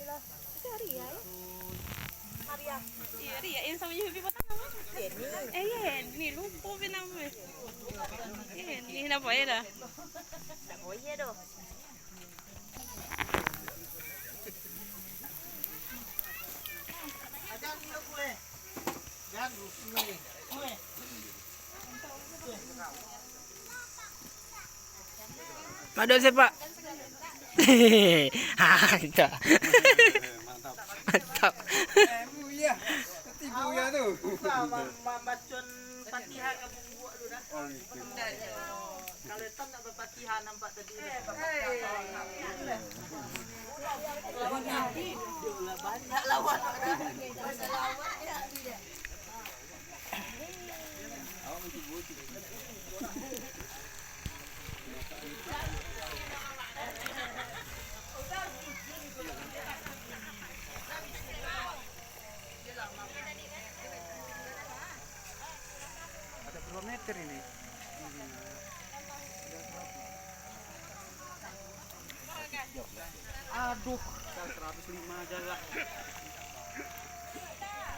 Ria ya? Maria. Iya, Ria yang sama Yubi pertama. Iya, ini lupa namanya. Iya, ini apa ya dah? Oh iya doh. Ada sih Pak. Mantap. Mantap. Buya. Nanti buya tuh. Membacun Fatihah ke buku dulu dah. Kalau itu nak berfatihah nampak tadi. Banyak lawan. Masa lawan ya. Ada berapa meter ini? Aduh, 105 aja lah.